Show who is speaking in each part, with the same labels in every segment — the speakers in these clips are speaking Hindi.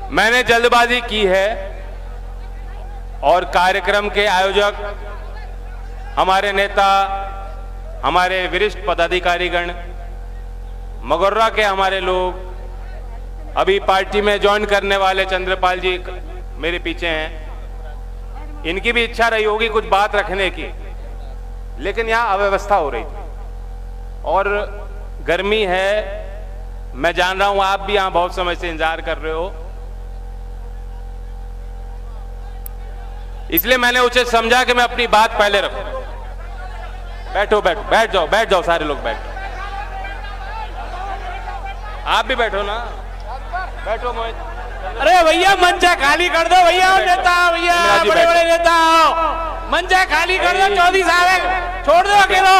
Speaker 1: मैंने जल्दबाजी की है और कार्यक्रम के आयोजक, हमारे नेता, हमारे वरिष्ठ पदाधिकारीगण, मगोर्रा के हमारे लोग, अभी पार्टी में ज्वाइन करने वाले चंद्रपाल जी मेरे पीछे हैं, इनकी भी इच्छा रही होगी कुछ बात रखने की, लेकिन यहाँ अव्यवस्था हो रही थी और गर्मी है। मैं जान रहा हूं आप भी यहां बहुत समय से इंतजार कर रहे हो, इसलिए मैंने उचित समझा कि मैं अपनी बात पहले रखूं। बैठो बैठो, बैठ जाओ सारे लोग बैठो। आप भी बैठो ना, बैठो मोहित।
Speaker 2: अरे भैया मंच खाली कर दो भैया, नेता भैया बड़े बड़े नेता मंच खाली कर दो। चौधरी साहब छोड़ दो अकेलो।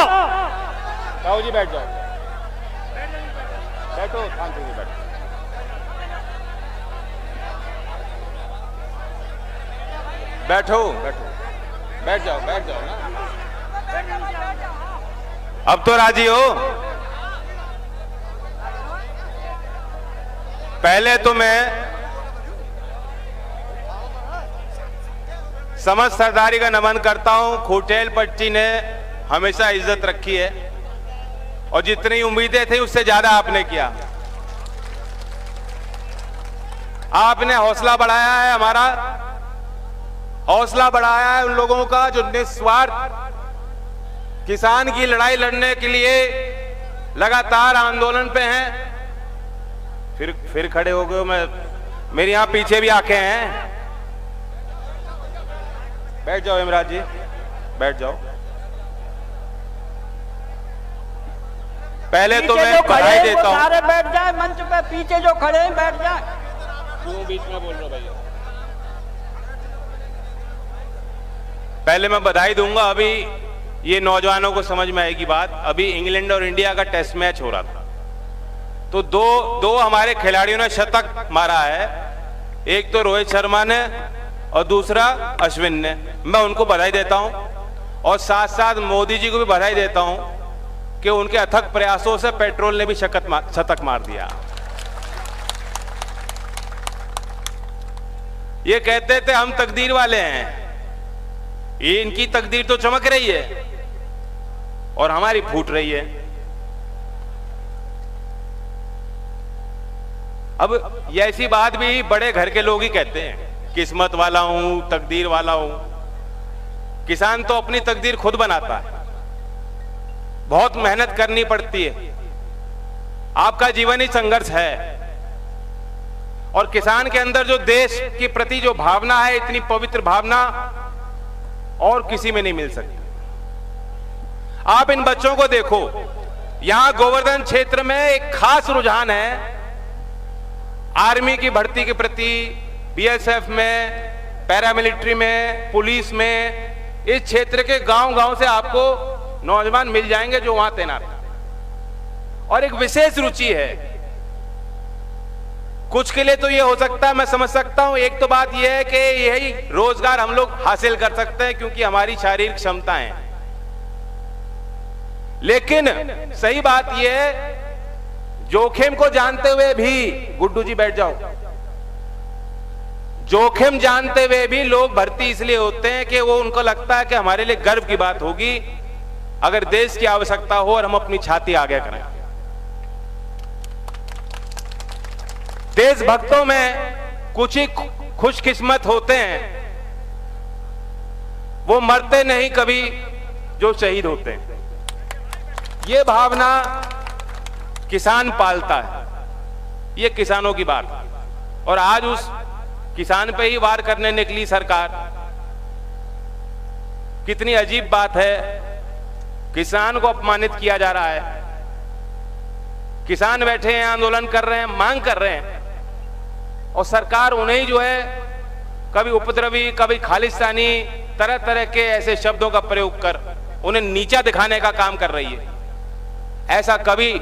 Speaker 1: साहू जी बैठ जाओ, बैठो शांति से बैठो। बैठो बैठ जाओ ना। अब तो राजी हो? पहले तो मैं समझ सरदारी का नमन करता हूं। खोटेल पट्टी ने हमेशा इज्जत रखी है और जितनी उम्मीदें थी उससे ज्यादा आपने किया। आपने हौसला बढ़ाया है, हमारा हौसला बढ़ाया है उन लोगों का जो निस्वार्थ किसान की लड़ाई लड़ने के लिए लगातार आंदोलन पे हैं। फिर खड़े हो गए। मेरे यहां पीछे भी आंखें हैं। बैठ जाओ इमराज जी, बैठ जाओ। पहले तो मैं बधाई देता हूं।
Speaker 3: सारे बैठ जाए मंच पे, पीछे जो खड़े हैं बैठ जाए।
Speaker 1: क्यों बीच में बोल रहे हो भैया? पहले मैं बधाई दूंगा। अभी ये नौजवानों को समझ में आएगी बात। अभी इंग्लैंड और इंडिया का टेस्ट मैच हो रहा था, तो दो हमारे खिलाड़ियों ने शतक मारा है। एक तो रोहित शर्मा ने और दूसरा अश्विन ने। मैं उनको बधाई देता हूं और साथ साथ मोदी जी को भी बधाई देता हूं कि उनके अथक प्रयासों से पेट्रोल ने भी शतक मार दिया। ये कहते थे हम तकदीर वाले हैं, ये इनकी तकदीर तो चमक रही है और हमारी फूट रही है। अब ये ऐसी बात भी बड़े घर के लोग ही कहते हैं, किस्मत वाला हूं, तकदीर वाला हूं। किसान तो अपनी तकदीर खुद बनाता है, बहुत मेहनत करनी पड़ती है। आपका जीवन ही संघर्ष है और किसान के अंदर जो देश के प्रति जो भावना है, इतनी पवित्र भावना और किसी में नहीं मिल सकती। आप इन बच्चों को देखो, यहां गोवर्धन क्षेत्र में एक खास रुझान है आर्मी की भर्ती के प्रति, बीएसएफ में, पैरामिलिट्री में, पुलिस में। इस क्षेत्र के गांव-गांव से आपको नौजवान मिल जाएंगे जो वहां तैनात हैं और एक विशेष रुचि है। कुछ के लिए तो ये हो सकता है, मैं समझ सकता हूं। एक तो बात यह है कि यही रोजगार हम लोग हासिल कर सकते हैं क्योंकि हमारी शारीरिक क्षमताएं। लेकिन सही बात यह है, जोखिम को जानते हुए भी, गुड्डू जी बैठ जाओ, जोखिम जानते हुए भी लोग भर्ती इसलिए होते हैं कि वो उनको लगता है कि हमारे लिए गर्व की बात होगी अगर देश की आवश्यकता हो और हम अपनी छाती आगे करें। देशभक्तों में कुछ ही खुशकिस्मत होते हैं, वो मरते नहीं कभी जो शहीद होते हैं। ये भावना किसान पालता है, ये किसानों की बात है। और आज उस किसान पे ही वार करने निकली सरकार। कितनी अजीब बात है, किसान को अपमानित किया जा रहा है। किसान बैठे हैं, आंदोलन कर रहे हैं, मांग कर रहे हैं और सरकार उन्हें जो है कभी उपद्रवी, कभी खालिस्तानी, तरह तरह के ऐसे शब्दों का प्रयोग कर उन्हें नीचा दिखाने का काम कर रही है। ऐसा कभी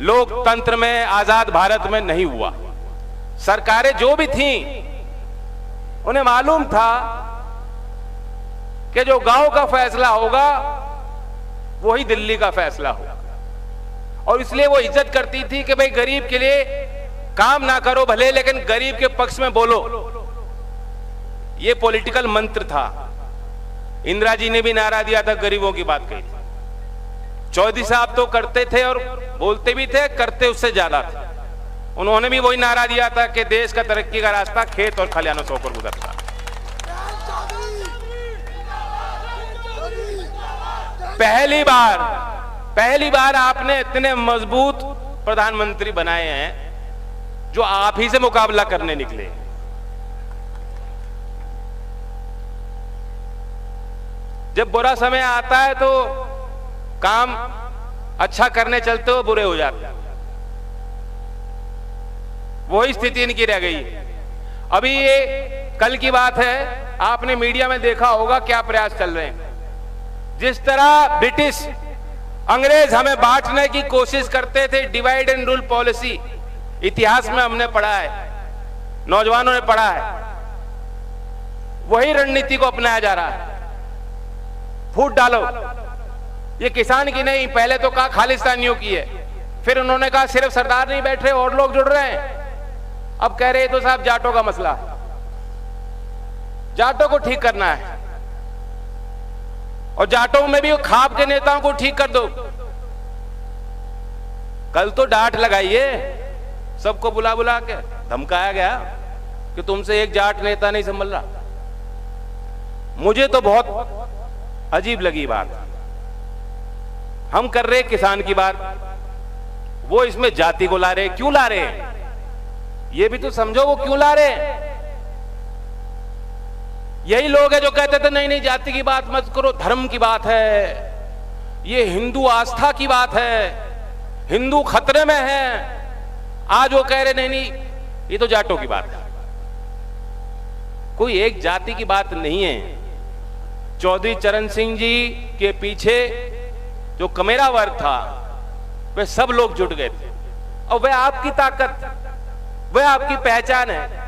Speaker 1: लोकतंत्र में, आजाद भारत में नहीं हुआ। सरकारें जो भी थीं, उन्हें मालूम था कि जो गांव का फैसला होगा वही दिल्ली का फैसला होगा और इसलिए वो इज्जत करती थी कि भाई गरीब के लिए काम ना करो भले, लेकिन गरीब के पक्ष में बोलो, ये पॉलिटिकल मंत्र था। इंदिरा जी ने भी नारा दिया था, गरीबों की बात कही थी। चौधरी साहब तो करते थे और बोलते भी थे, करते उससे ज्यादा थे। उन्होंने भी वही नारा दिया था कि देश का तरक्की का रास्ता खेत और खलिहानों से होकर गुजरता। पहली बार आपने इतने मजबूत प्रधानमंत्री बनाए हैं जो आप ही से मुकाबला करने निकले। जब बुरा समय आता है तो काम अच्छा करने चलते हो बुरे हो जाते हैं। वही स्थिति इनकी रह गई। अभी ये कल की बात है, आपने मीडिया में देखा होगा क्या प्रयास चल रहे हैं। जिस तरह ब्रिटिश अंग्रेज हमें बांटने की कोशिश करते थे, डिवाइड एंड रूल पॉलिसी, इतिहास में हमने पढ़ा है, नौजवानों ने पढ़ा है, वही रणनीति को अपनाया जा रहा है। फूट डालो, ये किसान की नहीं, पहले तो कहा खालिस्तानियों की है, फिर उन्होंने कहा सिर्फ सरदार नहीं बैठ रहे और लोग जुड़ रहे हैं, अब कह रहे तो साहब जाटों का मसला, जाटों को ठीक करना है और जाटों में भी खाप के नेताओं को ठीक कर दो। कल तो डांट लगाइए, सबको बुला बुला के धमकाया गया कि तुमसे एक जाट नेता नहीं संभल रहा। मुझे तो बहुत अजीब लगी बात। हम कर रहे किसान की बात, वो इसमें जाति को ला रहे। क्यों ला रहे हैं ये भी तो समझो, वो क्यों ला रहे हैं। यही लोग हैं जो कहते थे नहीं नहीं जाति की बात मत करो, धर्म की बात है, ये हिंदू आस्था की बात है, हिंदू खतरे में है। आज वो कह रहे नहीं नहीं ये तो जाटों की बात है। कोई एक जाति की बात नहीं है। चौधरी चरण सिंह जी के पीछे जो कमेरा वर्ग था वे सब लोग जुट गए थे और वह आपकी ताकत, वह आपकी पहचान है।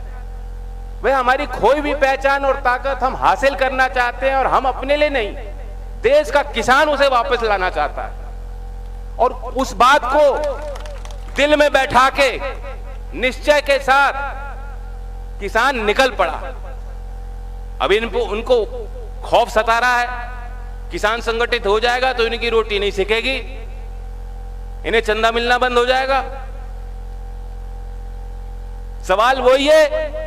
Speaker 1: वह हमारी खोई हुई पहचान और ताकत हम हासिल करना चाहते हैं और हम अपने लिए नहीं, देश का किसान उसे वापस लाना चाहता है। और उस बात को दिल में बैठा के निश्चय के साथ किसान निकल पड़ा। अभी उनको खौफ सता रहा है, किसान संगठित हो जाएगा तो इनकी रोटी नहीं सिकेगी, इन्हें चंदा मिलना बंद हो जाएगा। सवाल वही है,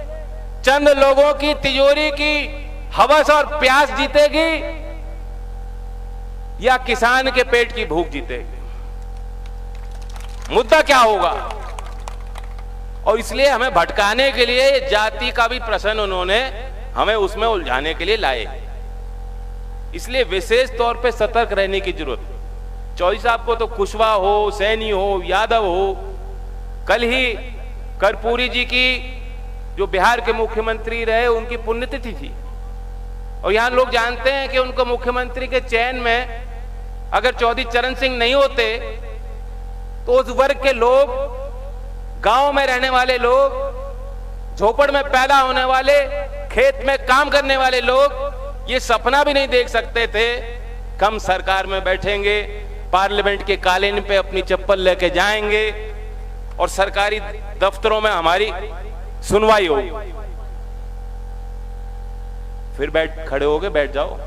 Speaker 1: चंद लोगों की तिजोरी की हवस और प्यास जीतेगी या किसान के पेट की भूख जीतेगी? मुद्दा क्या होगा? और इसलिए हमें भटकाने के लिए जाति का भी प्रश्न उन्होंने हमें उसमें उलझाने के लिए लाए। इसलिए विशेष तौर पे सतर्क रहने की जरूरत। चौधरी साहब को तो कुशवाहा हो, सैनी हो, यादव हो, कल ही कर्पूरी जी की जो बिहार के मुख्यमंत्री रहे उनकी पुण्यतिथि थी और यहां लोग जानते हैं कि उनको मुख्यमंत्री के चयन में अगर चौधरी चरण सिंह नहीं होते तो उस वर्ग के लोग, गांव में रहने वाले लोग, झोपड़ में पैदा होने वाले, खेत में काम करने वाले लोग ये सपना भी नहीं देख सकते थे कि हम सरकार में बैठेंगे, पार्लियामेंट के कालीन पे अपनी चप्पल लेके जाएंगे और सरकारी दफ्तरों में हमारी सुनवाई होगी। फिर खड़े होके बैठ जाओ।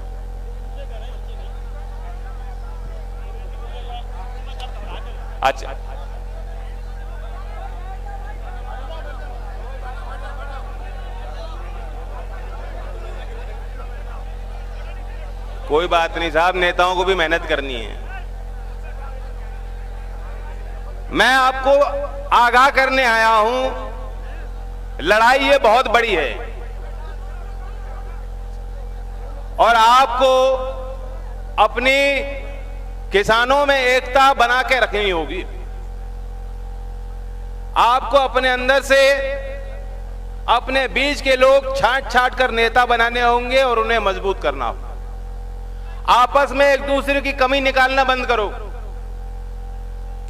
Speaker 1: अच्छा, कोई बात नहीं साहब, नेताओं को भी मेहनत करनी है। मैं आपको आगाह करने आया हूं, लड़ाई ये बहुत बड़ी है और आपको अपनी किसानों में एकता बना के रखनी होगी। आपको अपने अंदर से अपने बीच के लोग छांट छांट कर नेता बनाने होंगे और उन्हें मजबूत करना होगा। आपस में एक दूसरे की कमी निकालना बंद करो,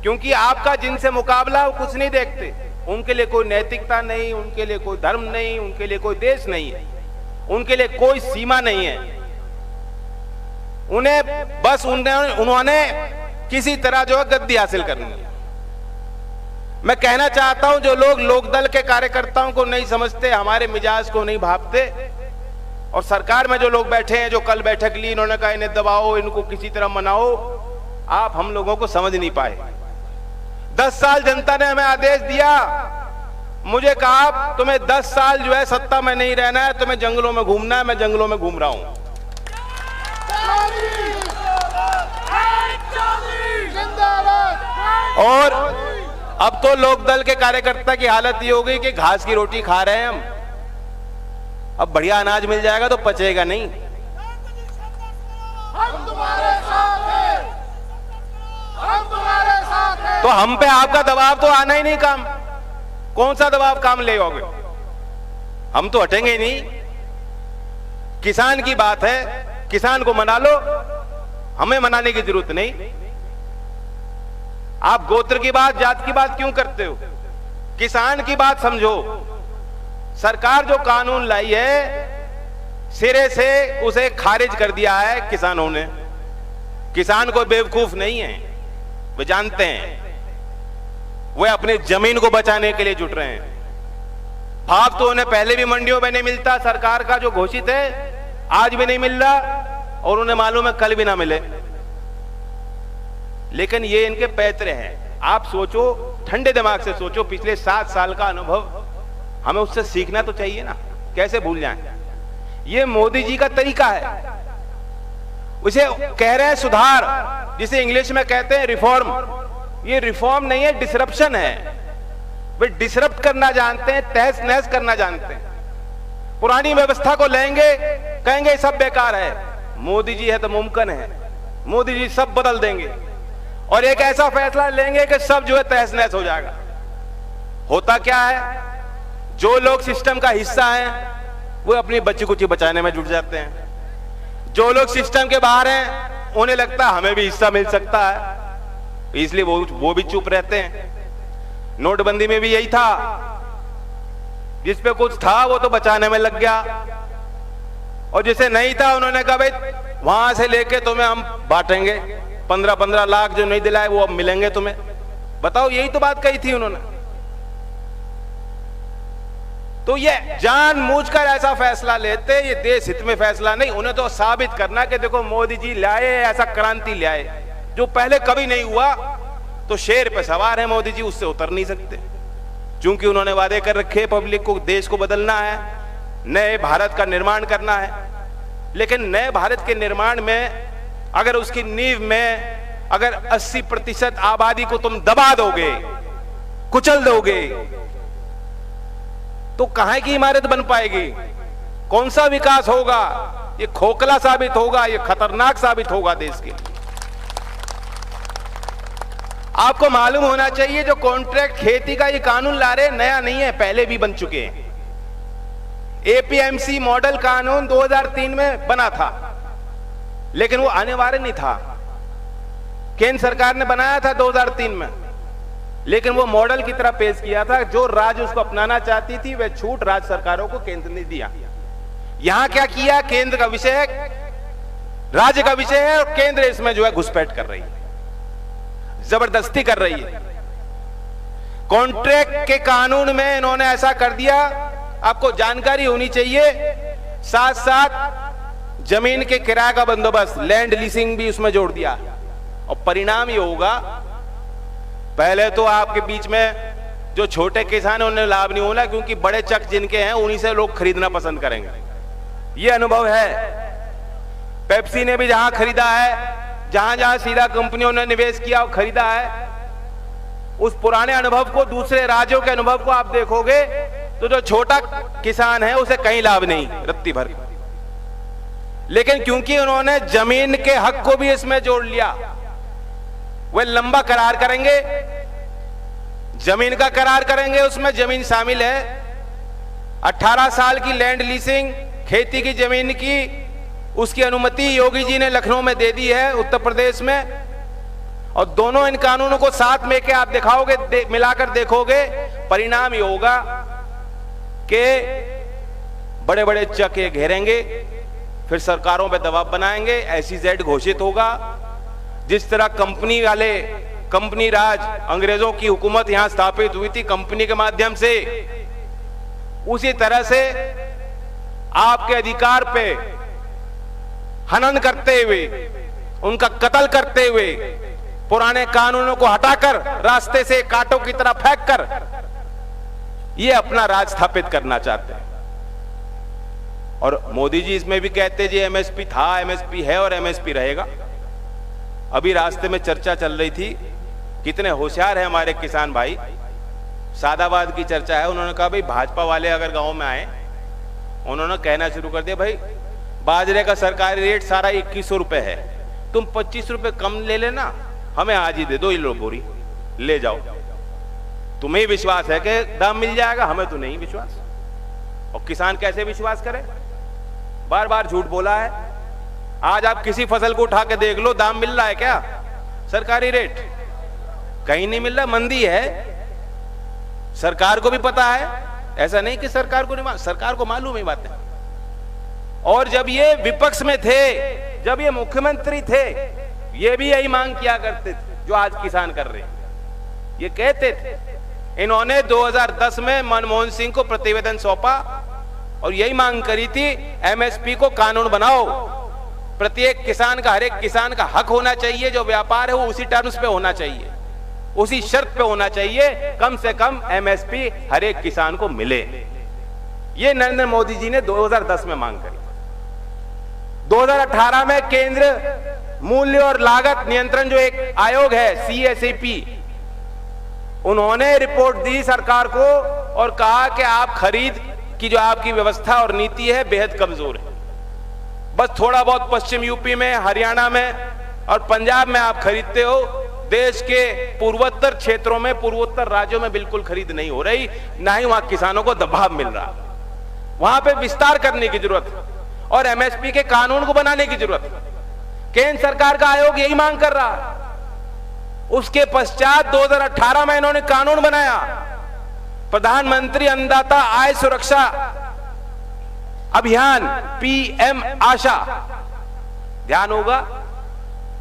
Speaker 1: क्योंकि आपका जिनसे मुकाबला वो कुछ नहीं देखते। उनके लिए कोई नैतिकता नहीं, उनके लिए कोई धर्म नहीं, उनके लिए कोई देश नहीं है, उनके लिए कोई सीमा नहीं है। उन्हें बस उन्होंने किसी तरह जो है गद्दी हासिल करनी है। मैं कहना चाहता हूं, जो लोग लोकदल के कार्यकर्ताओं को नहीं समझते, हमारे मिजाज को नहीं भापते, और सरकार में जो लोग बैठे हैं, जो कल बैठक ली, इन्होंने कहा इन्हें दबाओ, इनको किसी तरह मनाओ, आप हम लोगों को समझ नहीं पाए। 10 साल जनता ने हमें आदेश दिया, मुझे कहा तुम्हें 10 साल जो है सत्ता में नहीं रहना है, तुम्हें जंगलों में घूमना है। मैं जंगलों में घूम रहा हूं। और अब तो लोकदल के कार्यकर्ता की हालत ये हो गई कि घास की रोटी खा रहे हैं हम। अब बढ़िया अनाज मिल जाएगा तो पचेगा नहीं।
Speaker 4: हम तुम्हारे साथ हैं, हम तुम्हारे साथ हैं।
Speaker 1: तो हम पे आपका दबाव तो आना ही नहीं काम। कौन सा दबाव काम ले आओगे? हम तो हटेंगे ही नहीं। किसान की बात है, किसान को मना लो, हमें मनाने की जरूरत नहीं। आप गोत्र की बात, जात की बात क्यों करते हो? किसान की बात समझो। सरकार जो कानून लाई है, सिरे से उसे खारिज कर दिया है किसानों ने। किसान को बेवकूफ नहीं है, वे जानते हैं, वे अपनी जमीन को बचाने के लिए जुट रहे हैं। भाव तो उन्हें पहले भी मंडियों में नहीं मिलता, सरकार का जो घोषित है आज भी नहीं मिल रहा, और उन्हें मालूम है कल भी ना मिले। लेकिन ये इनके पैतरे हैं। आप सोचो, ठंडे दिमाग से सोचो, पिछले 7 साल का अनुभव हमें उससे सीखना तो चाहिए ना, कैसे भूल जाएं? ये मोदी जी का तरीका है। उसे कह रहे हैं सुधार, जिसे इंग्लिश में कहते हैं रिफॉर्म। ये रिफॉर्म नहीं है, डिसरप्शन है। वे डिसरप्ट करना जानते हैं, तहस नहस करना जानते हैं। पुरानी व्यवस्था को लेंगे, कहेंगे सब बेकार है। मोदी जी है तो मुमकिन है, मोदी जी सब बदल देंगे, और एक ऐसा फैसला लेंगे कि सब जो है तहस नहस हो जाएगा। होता क्या है, जो लोग सिस्टम का हिस्सा हैं वो अपनी बच्ची कुची बचाने में जुट जाते हैं। जो लोग सिस्टम के बाहर हैं उन्हें लगता है हमें भी हिस्सा मिल सकता है, इसलिए वो भी चुप रहते हैं। नोटबंदी में भी यही था, जिस पे कुछ था वो तो बचाने में लग गया, और जिसे नहीं था उन्होंने कहा भाई वहां से लेके तुम्हें हम बांटेंगे, 15-15 लाख जो नहीं दिलाए वो अब मिलेंगे तुम्हें। बताओ, यही तो बात कही थी उन्होंने। तो ये जानबूझकर ऐसा फैसला लेते, ये देश हित में फैसला नहीं। उन्हें तो साबित करना कि देखो मोदी जी लाए ऐसा क्रांति लाए जो पहले कभी नहीं हुआ। तो शेर पे सवार है मोदी जी, उससे उतर नहीं सकते, क्योंकि उन्होंने वादे कर रखे पब्लिक को, देश को बदलना है, नए भारत का निर्माण करना है। लेकिन नए भारत के निर्माण में अगर उसकी नींव में अगर 80% आबादी को तुम दबा दोगे, कुचल दोगे, तो कहां की इमारत बन पाएगी? कौन सा विकास होगा? ये खोखला साबित होगा, ये खतरनाक साबित होगा देश के लिए। आपको मालूम होना चाहिए, जो कॉन्ट्रैक्ट खेती का ये कानून ला रहे नया नहीं है, पहले भी बन चुके हैं। एपीएमसी मॉडल कानून 2003 में बना था, लेकिन वो अनिवार्य नहीं था। केंद्र सरकार ने बनाया था 2003 में, लेकिन वो मॉडल की तरह पेश किया था। जो राज्य उसको अपनाना चाहती थी वह छूट राज्य सरकारों को केंद्र ने दिया। यहां क्या किया, केंद्र का विषय है, राज्य का विषय है, और केंद्र इसमें जो है घुसपैठ कर रही है, जबरदस्ती कर रही है। कॉन्ट्रैक्ट के कानून में इन्होंने ऐसा कर दिया, आपको जानकारी होनी चाहिए। साथ साथ जमीन के किराए का बंदोबस्त, लैंड लीजिंग भी उसमें जोड़ दिया, और परिणाम ये होगा, पहले तो आपके बीच में जो छोटे किसान हैं उन्हें लाभ नहीं होना, क्योंकि बड़े चक जिनके हैं उन्हीं से लोग खरीदना पसंद करेंगे। ये अनुभव है। पेप्सी ने भी जहां खरीदा है, जहां जहां सीधा कंपनियों ने निवेश किया और खरीदा है, उस पुराने अनुभव को, दूसरे राज्यों के अनुभव को आप देखोगे तो जो छोटा किसान है उसे कहीं लाभ नहीं, रत्ती भर। लेकिन क्योंकि उन्होंने जमीन के हक को भी इसमें जोड़ लिया, वे लंबा करार करेंगे, जमीन का करार करेंगे, उसमें जमीन शामिल है। 18 साल की लैंड लीजिंग, खेती की जमीन की, उसकी अनुमति योगी जी ने लखनऊ में दे दी है, उत्तर प्रदेश में। और दोनों इन कानूनों को साथ में के आप दिखाओगे, मिलाकर देखोगे, परिणाम ये होगा कि बड़े बड़े चक घेरेंगे, फिर सरकारों पे दबाव बनाएंगे, SEZ घोषित होगा। जिस तरह कंपनी वाले कंपनी राज, अंग्रेजों की हुकूमत यहां स्थापित हुई थी कंपनी के माध्यम से, उसी तरह से आपके अधिकार पे हनन करते हुए, उनका कत्ल करते हुए, पुराने कानूनों को हटाकर रास्ते से कांटों की तरह फेंक कर ये अपना राज स्थापित करना चाहते हैं। और मोदी जी इसमें भी कहते जी एमएसपी था, एमएसपी है और एमएसपी रहेगा। अभी रास्ते में चर्चा चल रही थी, कितने होशियार है हमारे किसान भाई, सादाबाद की चर्चा है। उन्होंने कहा भाई भाजपा वाले अगर गांव में आए, उन्होंने कहना शुरू कर दिया भाई बाजरे का सरकारी रेट सारा 2100 रुपए है, तुम 25 रुपए कम ले लेना, हमें आज ही दे दो, ये लो बोरी ले जाओ, तुम्हें विश्वास है कि दाम मिल जाएगा, हमें तो नहीं विश्वास। और किसान कैसे विश्वास करे, बार बार झूठ बोला है। आज आप किसी फसल को उठा के देख लो, दाम मिल रहा है क्या सरकारी रेट? कहीं नहीं मिल रहा, मंदी है। सरकार को भी पता है, ऐसा नहीं कि सरकार को नहीं, सरकार को मालूम है बातें। और जब ये विपक्ष में थे, जब ये मुख्यमंत्री थे, ये भी यही मांग किया करते थे जो आज किसान कर रहे हैं। ये कहते थे, इन्होंने 2010 में मनमोहन सिंह को प्रतिवेदन सौंपा और यही मांग करी थी एमएसपी को कानून बनाओ, प्रत्येक किसान का, हर एक किसान का हक होना चाहिए, जो व्यापार है वो उसी टर्म्स पे होना चाहिए, उसी शर्त पे होना चाहिए, कम से कम एमएसपी हर एक किसान को मिले। ये नरेंद्र मोदी जी ने 2010 में मांग करी। 2018 में केंद्र मूल्य और लागत नियंत्रण जो एक आयोग है CSAP, उन्होंने रिपोर्ट दी सरकार को और कहा कि आप खरीद की जो आपकी व्यवस्था और नीति है बेहद कमजोर है। बस थोड़ा बहुत पश्चिम यूपी में, हरियाणा में और पंजाब में आप खरीदते हो, देश के पूर्वोत्तर क्षेत्रों में, पूर्वोत्तर राज्यों में बिल्कुल खरीद नहीं हो रही, ना ही वहां किसानों को दबाव मिल रहा। वहां पे विस्तार करने की जरूरत है और एमएसपी के कानून को बनाने की जरूरत है। केंद्र सरकार का आयोग यही मांग कर रहा है। उसके पश्चात 2018 में इन्होंने कानून बनाया, प्रधानमंत्री अन्नदाता आय सुरक्षा अभियान, PM आशा। ध्यान होगा,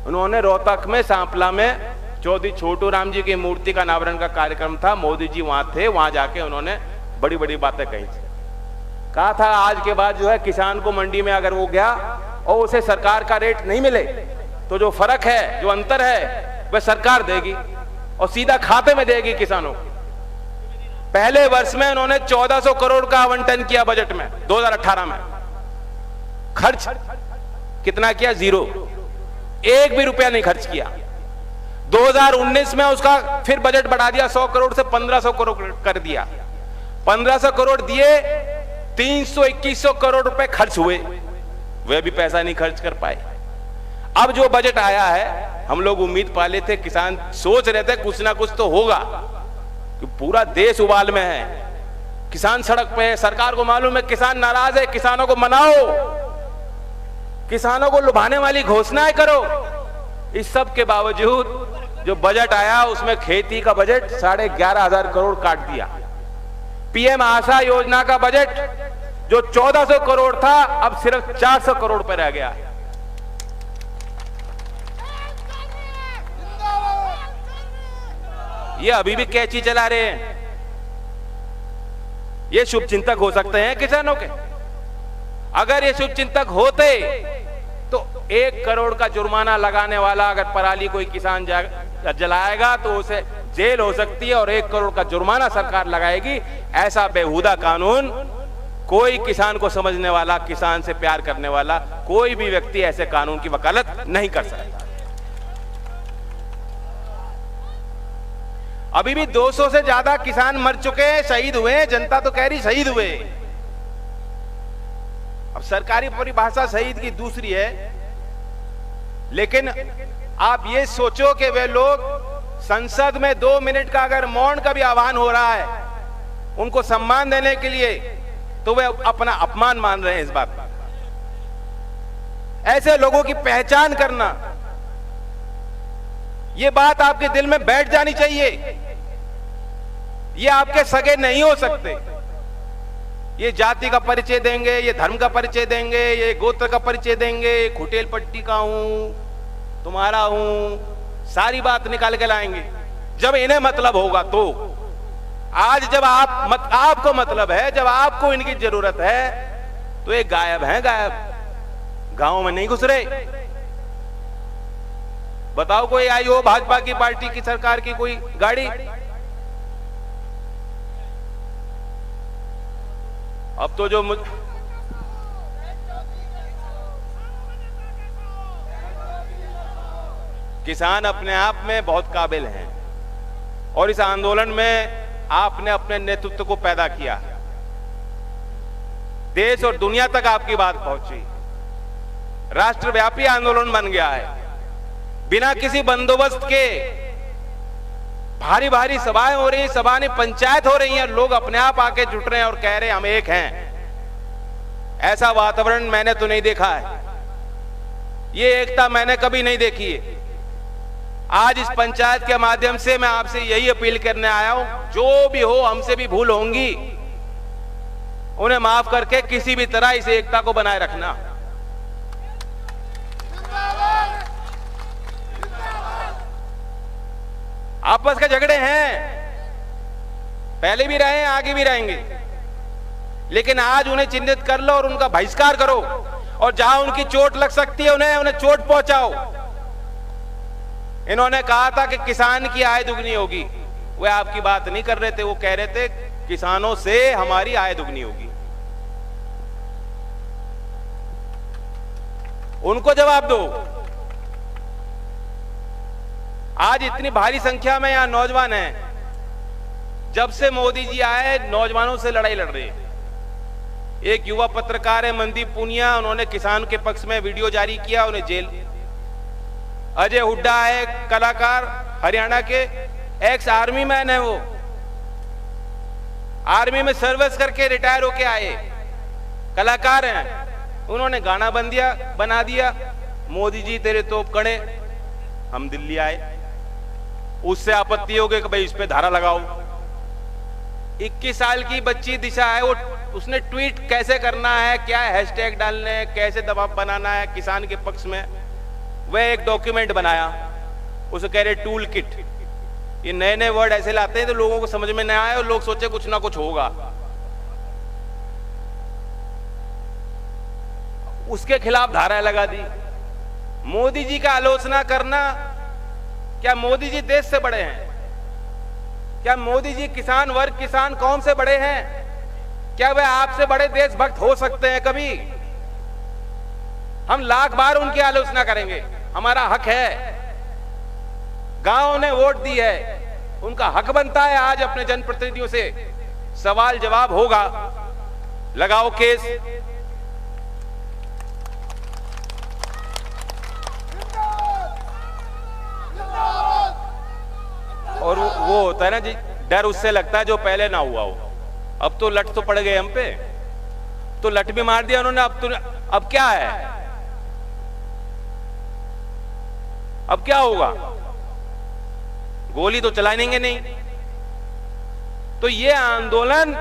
Speaker 1: उन्होंने रोहतक में, सांपला में चौधरी छोटू राम जी की मूर्ति का अनावरण का कार्यक्रम था, मोदी जी वहां थे, वहां जाके उन्होंने बड़ी बड़ी बातें कही थी। कहा था आज के बाद जो है किसान को मंडी में अगर वो गया और उसे सरकार का रेट नहीं मिले तो जो फर्क है, जो अंतर है, वह सरकार देगी और सीधा खाते में देगी किसानों को। पहले वर्ष में उन्होंने 1400 करोड़ का आवंटन किया बजट में 2018 में। खर्च कितना किया? 0, एक भी रुपया नहीं खर्च किया। 2019 में उसका फिर बजट बढ़ा दिया, 100 करोड़ से 1500 करोड़ कर दिया। 1500 करोड़ दिए, 300-2100 करोड़ रुपए खर्च हुए, वे भी पैसा नहीं खर्च कर पाए। अब जो बजट आया है, हम लोग उम्मीद पाले थे, किसान सोच रहे थे कुछ ना कुछ तो होगा, कि पूरा देश उबाल में है, किसान सड़क पे है, सरकार को मालूम है किसान नाराज है, किसानों को मनाओ, किसानों को लुभाने वाली घोषणाएं करो। इस सब के बावजूद जो बजट आया उसमें खेती का बजट 11,500 करोड़ काट दिया। PM आशा योजना का बजट जो 1400 करोड़ था अब सिर्फ 400 करोड़ पर रह गया है। ये अभी भी कैची चला रहे हैं। ये शुभचिंतक हो सकते हैं किसानों के? अगर ये शुभचिंतक होते तो 1 करोड़ का जुर्माना लगाने वाला अगर पराली कोई किसान जलाएगा तो उसे जेल हो सकती है और 1 करोड़ का जुर्माना सरकार लगाएगी। ऐसा बेहुदा कानून कोई किसान को समझने वाला, किसान से प्यार करने वाला कोई भी व्यक्ति ऐसे कानून की वकालत नहीं कर सकता। अभी भी 200 से ज्यादा किसान मर चुके हैं, शहीद हुए हैं, जनता तो कह रही शहीद हुए। अब सरकारी परिभाषा शहीद की दूसरी है, लेकिन आप ये सोचो कि वे लोग संसद में 2 मिनट का अगर मौन का भी आह्वान हो रहा है उनको सम्मान देने के लिए, तो वे अपना अपमान मान रहे हैं इस बात पर। ऐसे लोगों की पहचान करना, ये बात आपके दिल में बैठ जानी चाहिए। ये आपके सगे नहीं हो सकते। ये जाति का परिचय देंगे, ये धर्म का परिचय देंगे, ये गोत्र का परिचय देंगे, खुटेल पट्टी का हूं, तुम्हारा हूं, सारी बात निकाल के लाएंगे जब इन्हें मतलब होगा तो। आज जब आपको मतलब है, जब आपको इनकी जरूरत है, तो ये गायब हैं, गायब, गांव में नहीं घुस रहे। बताओ कोई आई हो भाजपा की पार्टी की सरकार की कोई गाड़ी? अब तो जो किसान अपने आप में बहुत काबिल हैं और इस आंदोलन में आपने अपने नेतृत्व को पैदा किया, देश और दुनिया तक आपकी बात पहुंची, राष्ट्रव्यापी आंदोलन बन गया है। बिना किसी बंदोबस्त के भारी भारी सभाएं हो रही, सभाएं पंचायत हो रही हैं, लोग अपने आप आके जुट रहे हैं और कह रहे हैं हम एक हैं। ऐसा वातावरण मैंने तो नहीं देखा है, ये एकता मैंने कभी नहीं देखी है। आज इस पंचायत के माध्यम से मैं आपसे यही अपील करने आया हूं, जो भी हो, हमसे भी भूल होंगी, उन्हें माफ करके किसी भी तरह इस एकता को बनाए रखना। आपस के झगड़े हैं, पहले भी रहे हैं, आगे भी रहेंगे, लेकिन आज उन्हें चिन्हित कर लो और उनका बहिष्कार करो, और जहां उनकी चोट लग सकती है उन्हें चोट पहुंचाओ। इन्होंने कहा था कि किसान की आय दुगनी होगी, वे आपकी बात नहीं कर रहे थे, वो कह रहे थे किसानों से हमारी आय दुगनी होगी। उनको जवाब दो। आज इतनी भारी संख्या में यहां नौजवान हैं, जब से मोदी जी आए नौजवानों से लड़ाई लड़ रहे हैं। एक युवा पत्रकार है मनदीप पूनिया, उन्होंने किसान के पक्ष में वीडियो जारी किया, उन्हें जेल। अजय हुड्डा है कलाकार, हरियाणा के, एक्स आर्मी मैन है, वो आर्मी में सर्विस करके रिटायर होके आए कलाकार हैं, उन्होंने गाना बना दिया, मोदी जी तेरे तोप कड़े, हम दिल्ली आए। उससे आपत्ति हो गई कि भाई इस पे धारा लगाओ। 21 साल की बच्ची दिशा है, वो उसने ट्वीट कैसे करना है, क्या हैशटैग डालने हैं, कैसे दबाव बनाना है किसान के पक्ष में, वह एक डॉक्यूमेंट बनाया, उसे कह रहे टूल किट। ये नए नए वर्ड ऐसे लाते हैं तो लोगों को समझ में नहीं आए और लोग सोचे कुछ ना कुछ होगा। उसके खिलाफ धारा लगा दी। मोदी जी का आलोचना करना, क्या मोदी जी देश से बड़े हैं? क्या मोदी जी किसान वर्ग, किसान कौम से बड़े हैं? क्या वे आपसे बड़े देशभक्त हो सकते हैं कभी? हम लाख बार उनकी आलोचना करेंगे, हमारा हक है, गांव ने वोट दी है, उनका हक बनता है आज अपने जनप्रतिनिधियों से सवाल जवाब होगा। लगाओ केस। और वो होता है ना जी, डर उससे लगता है जो पहले ना हुआ हो। अब तो लट तो पड़ गए हम पे, तो लट भी मार दिया उन्होंने, अब क्या है, अब क्या होगा? गोली तो चलाएंगे नहीं। तो ये आंदोलन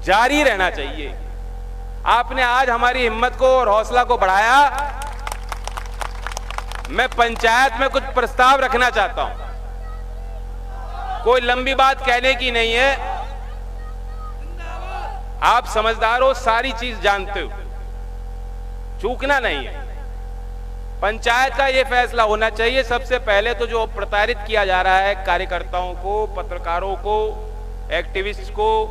Speaker 1: जारी रहना चाहिए। आपने आज हमारी हिम्मत को और हौसला को बढ़ाया। मैं पंचायत में कुछ प्रस्ताव रखना चाहता हूं, कोई लंबी बात कहने की नहीं है। आप समझदार हो, सारी चीज जानते हो, चूकना नहीं है। पंचायत का यह फैसला होना चाहिए। सबसे पहले तो जो प्रताड़ित किया जा रहा है कार्यकर्ताओं को, पत्रकारों को, एक्टिविस्ट को,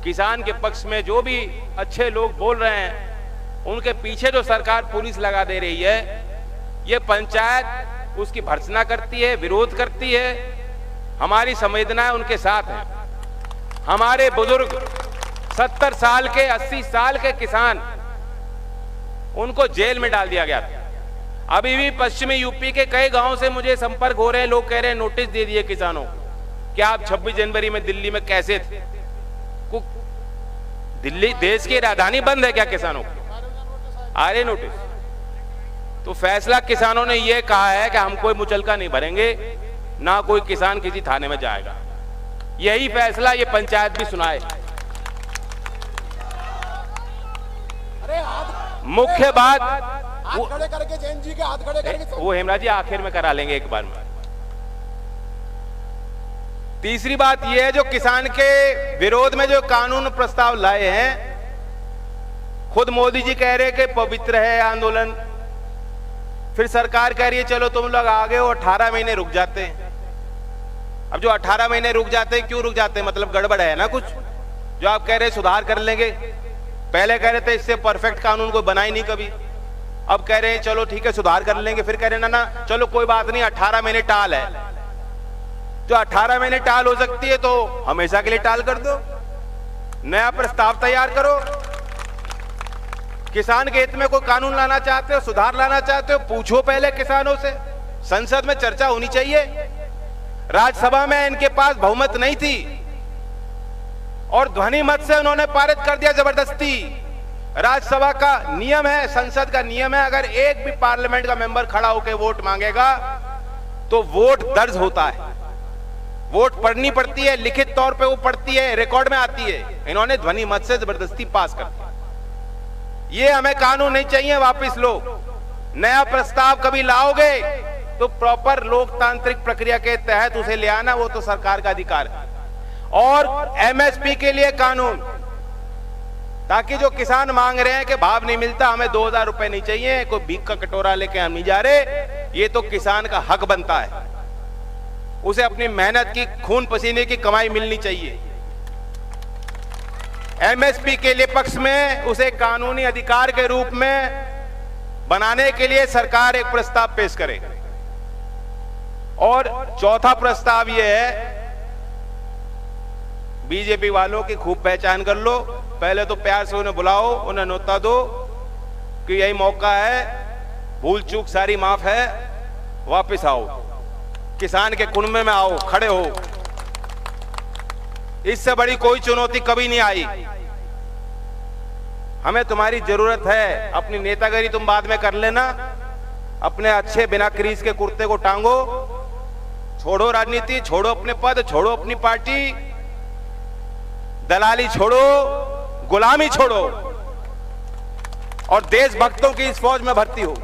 Speaker 1: किसान के पक्ष में जो भी अच्छे लोग बोल रहे हैं, उनके पीछे जो सरकार पुलिस लगा दे रही है, ये पंचायत उसकी भर्त्सना करती है, विरोध करती है। हमारी संवेदनाएं उनके साथ हैं। हमारे बुजुर्ग 70 साल के, 80 साल के किसान, उनको जेल में डाल दिया गया था। अभी भी पश्चिमी यूपी के कई गांवों से मुझे संपर्क हो रहे हैं, लोग कह रहे हैं नोटिस दे दिए किसानों, क्या आप 26 जनवरी में दिल्ली में कैसे थे? दिल्ली देश की राजधानी बंद है क्या किसानों को? आ रहे नोटिस। तो फैसला किसानों ने यह कहा है कि हम कोई मुचलका नहीं भरेंगे, ना कोई किसान किसी थाने में जाएगा। यही फैसला ये पंचायत भी सुनाए। मुख्य बात
Speaker 4: हाथ खड़े करके जैन जी के हाथ खड़े करके
Speaker 1: वो हेमराज जी आखिर में करा लेंगे एक बार में। तीसरी बात यह है, जो किसान के विरोध में जो कानून प्रस्ताव लाए हैं, खुद मोदी जी कह रहे कि पवित्र है आंदोलन, फिर सरकार कह रही है चलो तुम लोग आगे हो, 18 महीने रुक जाते हैं। अब जो 18 महीने रुक जाते हैं, क्यों रुक जाते हैं? मतलब गड़बड़ है ना कुछ, जो आप कह रहे हैं सुधार कर लेंगे। पहले कह रहे थे इससे परफेक्ट कानून कोई बना ही नहीं कभी, अब कह रहे हैं चलो ठीक है सुधार कर लेंगे, फिर कह रहे हैं ना चलो कोई बात नहीं 18 महीने टाल है। जो 18 महीने टाल हो सकती है तो हमेशा के लिए टाल कर दो, नया प्रस्ताव तैयार करो। किसान के हित में कोई कानून लाना चाहते हो, सुधार लाना चाहते हो, पूछो पहले किसानों से, संसद में चर्चा होनी चाहिए। राज्यसभा में इनके पास बहुमत नहीं थी और ध्वनि मत से उन्होंने पारित कर दिया जबरदस्ती। राज्यसभा का नियम है, संसद का नियम है, अगर एक भी पार्लियामेंट का मेंबर खड़ा होकर वोट मांगेगा तो वोट दर्ज होता है, वोट पढ़नी पड़ती है, लिखित तौर पे वो पढ़ती है, रिकॉर्ड में आती है। इन्होंने ध्वनि मत से जबरदस्ती पास कर दिया। ये हमें कानून नहीं चाहिए, वापस लो। नया प्रस्ताव कभी लाओगे तो प्रॉपर लोकतांत्रिक प्रक्रिया के तहत उसे ले आना, वो तो सरकार का अधिकार है। और एमएसपी के लिए कानून, ताकि जो किसान मांग रहे हैं कि भाव नहीं मिलता, हमें 2000 रुपए नहीं चाहिए, कोई भीख का कटोरा लेके हम नहीं जा रहे, ये तो किसान का हक बनता है, उसे अपनी मेहनत की खून पसीने की कमाई मिलनी चाहिए। एमएसपी के लिए पक्ष में उसे कानूनी अधिकार के रूप में बनाने के लिए सरकार एक प्रस्ताव पेश करे। और चौथा प्रस्ताव यह है, बीजेपी वालों की खूब पहचान कर लो, पहले तो प्यार से उन्हें बुलाओ, उन्हें न्योता दो कि यही मौका है, भूल चूक सारी माफ है, वापस आओ, किसान के कुनबे में आओ, खड़े हो। इससे बड़ी कोई चुनौती कभी नहीं आई। हमें तुम्हारी जरूरत है, अपनी नेतागिरी तुम बाद में कर लेना, अपने अच्छे बिना क्रीज के कुर्ते को टांगो, छोड़ो राजनीति, छोड़ो अपने पद, छोड़ो अपनी पार्टी, दलाली छोड़ो, गुलामी छोड़ो और देशभक्तों की इस फौज में भर्ती हो।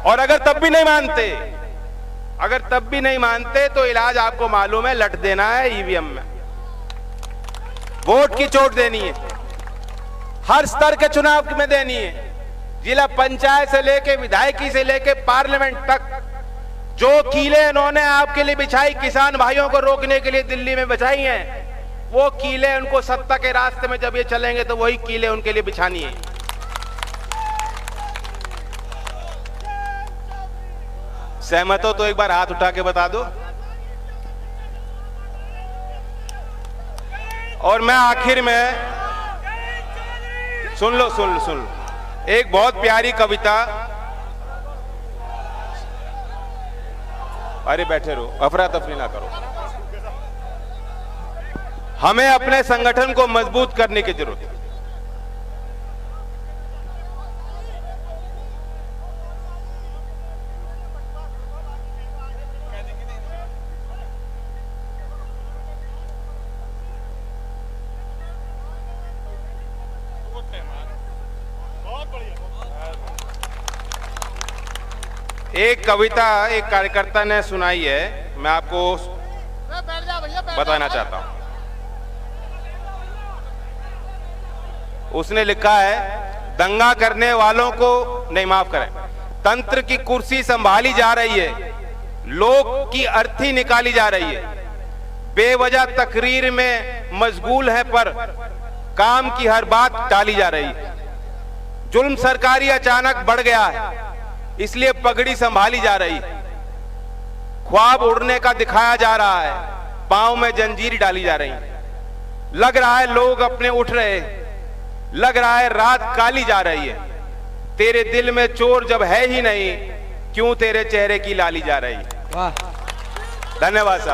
Speaker 1: और अगर तब भी नहीं मानते, तो इलाज आपको मालूम है, लट देना है ईवीएम में, वोट की चोट देनी है, हर स्तर के चुनाव में देनी है, जिला पंचायत से लेके विधायकी से लेके पार्लियामेंट तक। जो कीले इन्होंने आपके लिए बिछाई, किसान भाइयों को रोकने के लिए दिल्ली में बिछाई हैं, वो कीले उनको सत्ता के रास्ते में जब ये चलेंगे तो वही कीले उनके लिए बिछानी है। सहमत हो तो एक बार हाथ उठा के बता दो। और मैं आखिर में सुन लो एक बहुत प्यारी कविता। अरे बैठे रहो, अफरा तफरी ना करो। हमें अपने संगठन को मजबूत करने की जरूरत है। एक कविता एक कार्यकर्ता ने सुनाई है, मैं आपको बताना चाहता हूं। उसने लिखा है, दंगा करने वालों को नहीं, माफ करें, तंत्र की कुर्सी संभाली जा रही है, लोग की अर्थी निकाली जा रही है, बेवजह तकरीर में मशगूल है पर काम की हर बात टाली जा रही है। जुल्म सरकारी अचानक बढ़ गया है, इसलिए पगड़ी संभाली जा रही है, ख्वाब उड़ने का दिखाया जा रहा है, पांव में जंजीर डाली जा रही है। लग रहा है लोग अपने उठ रहे, लग रहा है रात काली जा रही है, तेरे दिल में चोर जब है ही नहीं, क्यों तेरे चेहरे की लाली जा रही है। वाह, धन्यवाद साहब।